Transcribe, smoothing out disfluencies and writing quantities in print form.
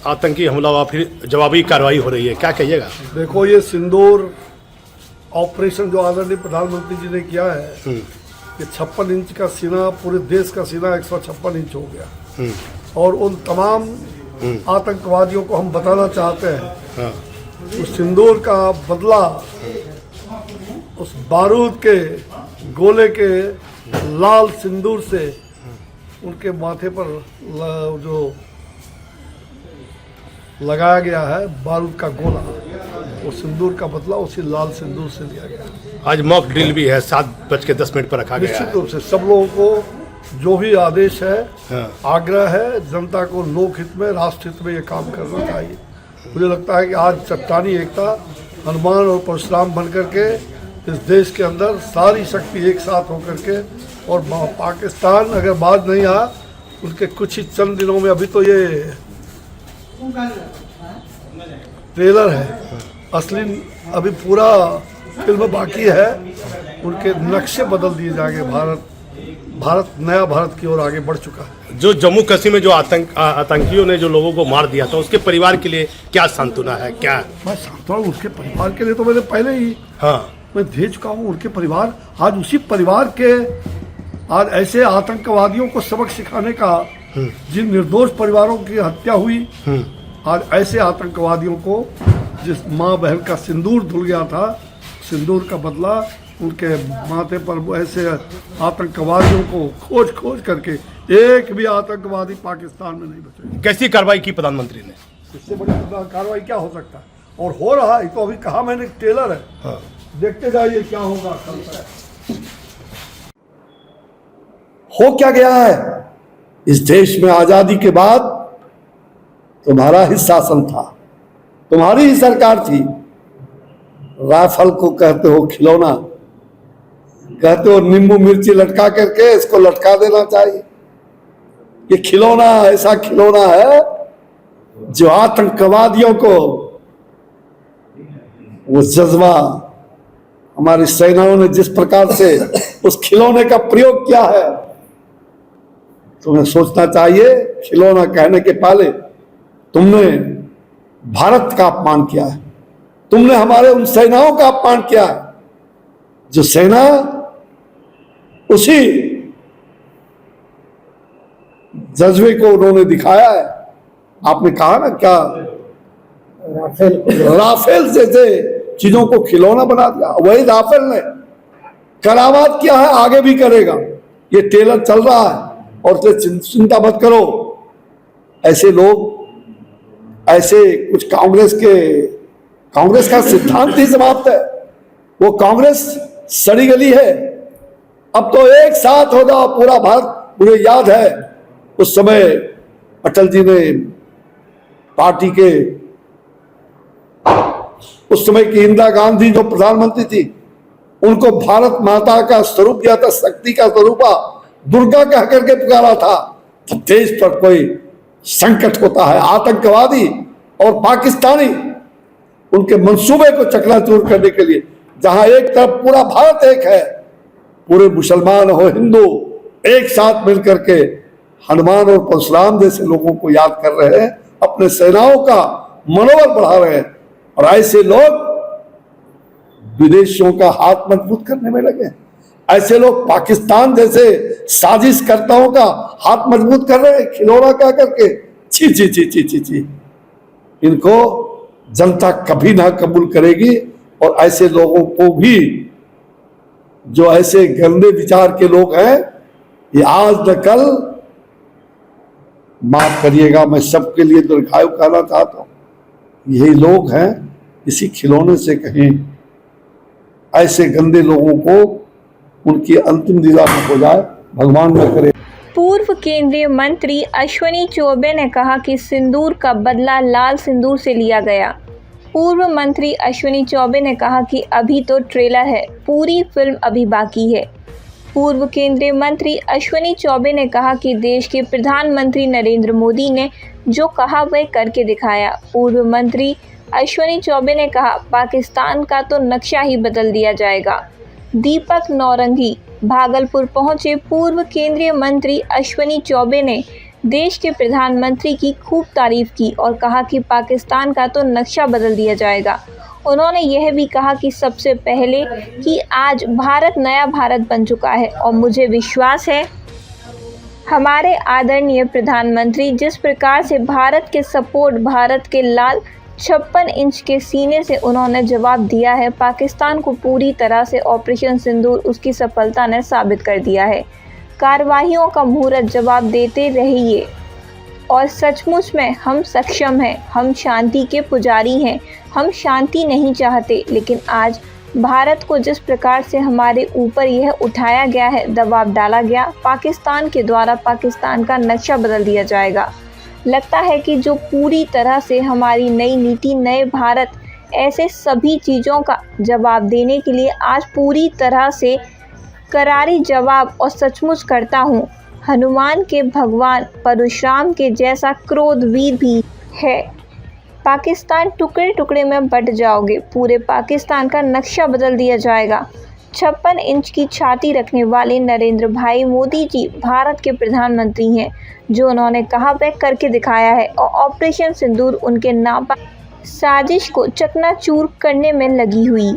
आतंकी हमला हुआ, फिर जवाबी कार्रवाई हो रही है, क्या कहिएगा? देखो, ये सिंदूर ऑपरेशन जो आदरणीय प्रधानमंत्री जी ने किया है, ये 56 इंच का सीना, पूरे देश का सीना 156 इंच हो गया। और उन तमाम आतंकवादियों को हम बताना चाहते हैं उस सिंदूर का बदला उस बारूद के गोले के लाल सिंदूर से उनके माथे पर जो लगाया गया है बारूद का गोला, वो सिंदूर का बदला उसी लाल सिंदूर से लिया गया। आज मॉक ड्रिल भी है, 7:10 पर रखा गया है। निश्चित रूप से सब लोगों को जो भी आदेश है, आग्रह है, जनता को लोक हित में, राष्ट्र हित में ये काम करना चाहिए। मुझे लगता है कि आज चट्टानी एकता, हनुमान और परशुराम बन करके इस देश के अंदर सारी शक्ति एक साथ होकर के, और पाकिस्तान अगर बाज नहीं आ, उनके कुछ ही चंद दिनों में, अभी तो ये ट्रेलर है, असली अभी पूरा फिल्म बाकी है, उनके नक्शे बदल दिए जाएंगे। भारत नया भारत की ओर आगे बढ़ चुका है। जो जम्मू कश्मीर में जो आतंकियों ने जो लोगों को मार दिया था, उसके परिवार के लिए क्या सांत्वना है? क्या मैं सांत्वना उसके परिवार के लिए तो मैंने पहले ही मैं दे चुका हूँ। उनके परिवार, आज उसी परिवार के आज ऐसे आतंकवादियों को सबक सिखाने का, जिन निर्दोष परिवारों की हत्या हुई, आज ऐसे आतंकवादियों को जिस माँ बहन का सिंदूर धुल गया था, सिंदूर का बदला उनके माथे पर ऐसे आतंकवादियों को खोज खोज करके एक भी आतंकवादी पाकिस्तान में नहीं बचे। कैसी कार्रवाई की प्रधानमंत्री ने? इससे बड़ी कार्रवाई क्या हो सकता है? और हो रहा है, तो अभी कहा मैंने, ट्रेलर है, देखते जाइए क्या होगा कल तक। हो क्या गया है इस देश में? आजादी के बाद तुम्हारा ही शासन था, तुम्हारी ही सरकार थी। राइफल को कहते हो खिलौना, कहते हो नींबू मिर्ची लटका करके इसको लटका देना चाहिए। ये खिलौना ऐसा खिलौना है जो आतंकवादियों को, वो जज्बा हमारी सेनाओं ने जिस प्रकार से उस खिलौने का प्रयोग किया है, तुम्हें सोचना चाहिए। खिलौना कहने के पहले तुमने भारत का अपमान किया है, तुमने हमारे उन सेनाओं का अपमान किया है, जो सेना उसी जज्बे को उन्होंने दिखाया है। आपने कहा ना, क्या राफेल जैसे चीजों को खिलौना बना दिया, वही राफेल ने करामात किया है, आगे भी करेगा। ये ट्रेलर चल रहा है और चिंता मत करो। ऐसे लोग, ऐसे कुछ कांग्रेस का सिद्धांत ही समाप्त है। वो कांग्रेस सड़ी गली है। अब तो एक साथ हो जाओ पूरा भारत। मुझे याद है उस समय अटल जी ने पार्टी के, उस समय की इंदिरा गांधी जो प्रधानमंत्री थी, उनको भारत माता का स्वरूप दिया था, शक्ति का स्वरूप, दुर्गा कह करके पुकारा था। तो देश पर कोई संकट होता है, आतंकवादी और पाकिस्तानी उनके मंसूबे को चकनाचूर करने के लिए, जहां एक तरफ पूरा भारत एक है, पूरे मुसलमान हो हिंदू एक साथ मिलकर के हनुमान और परशुराम जैसे लोगों को याद कर रहे हैं, अपने सेनाओं का मनोबल बढ़ा रहे हैं। और ऐसे लोग विदेशियों का हाथ मजबूत करने में लगे। ऐसे लोग पाकिस्तान जैसे साजिशकर्ताओं का हाथ मजबूत कर रहे हैं, खिलौना कह करके। ची ची ची ची ची ची, इनको जनता कभी ना कबूल करेगी। और ऐसे लोगों को भी, जो ऐसे गंदे विचार के लोग हैं, ये आज न कल, माफ करिएगा मैं सबके लिए दीर्घायु कहना चाहता हूं, यही लोग हैं। इसी खिलौने से कहीं ऐसे गंदे लोगों को उनकी अंतिम लीला में हो जाए, भगवान न करे। पूर्व केंद्रीय मंत्री अश्विनी चौबे ने कहा कि सिंदूर का बदला लाल सिंदूर से लिया गया। पूर्व मंत्री अश्विनी चौबे ने कहा कि अभी तो ट्रेलर है, पूरी फिल्म अभी बाकी है। पूर्व केंद्रीय मंत्री अश्विनी चौबे ने कहा कि देश के प्रधानमंत्री नरेंद्र मोदी ने जो कहा वह करके दिखाया। पूर्व मंत्री अश्विनी चौबे ने कहा, पाकिस्तान का तो नक्शा ही बदल दिया जाएगा। दीपक नौरंगी भागलपुर पहुंचे। पूर्व केंद्रीय मंत्री अश्विनी चौबे ने देश के प्रधानमंत्री की खूब तारीफ की और कहा कि पाकिस्तान का तो नक्शा बदल दिया जाएगा। उन्होंने यह भी कहा कि सबसे पहले कि आज भारत नया भारत बन चुका है और मुझे विश्वास है हमारे आदरणीय प्रधानमंत्री जिस प्रकार से भारत के सपोर्ट भारत के लाल 56 इंच के सीने से उन्होंने जवाब दिया है, पाकिस्तान को पूरी तरह से ऑपरेशन सिंदूर उसकी सफलता ने साबित कर दिया है। कार्रवाइयों का मुहूर्त जवाब देते रहिए और सचमुच में हम सक्षम हैं, हम शांति के पुजारी हैं, हम शांति नहीं चाहते, लेकिन आज भारत को जिस प्रकार से हमारे ऊपर यह उठाया गया है, दबाव डाला गया, पाकिस्तान के द्वारा पाकिस्तान का नक्शा बदल दिया जाएगा। लगता है कि जो पूरी तरह से हमारी नई नीति नए भारत ऐसे सभी चीज़ों का जवाब देने के लिए आज पूरी तरह से करारी जवाब और सचमुच करता हूँ। हनुमान के भगवान परशुराम के जैसा क्रोधवीर भी है। पाकिस्तान टुकड़े टुकड़े में बट जाओगे, पूरे पाकिस्तान का नक्शा बदल दिया जाएगा। 56 इंच की छाती रखने वाले नरेंद्र भाई मोदी जी भारत के प्रधानमंत्री हैं, जो उन्होंने कहा वह करके दिखाया है और ऑपरेशन सिंदूर उनके नापाक साजिश को चकनाचूर करने में लगी हुई।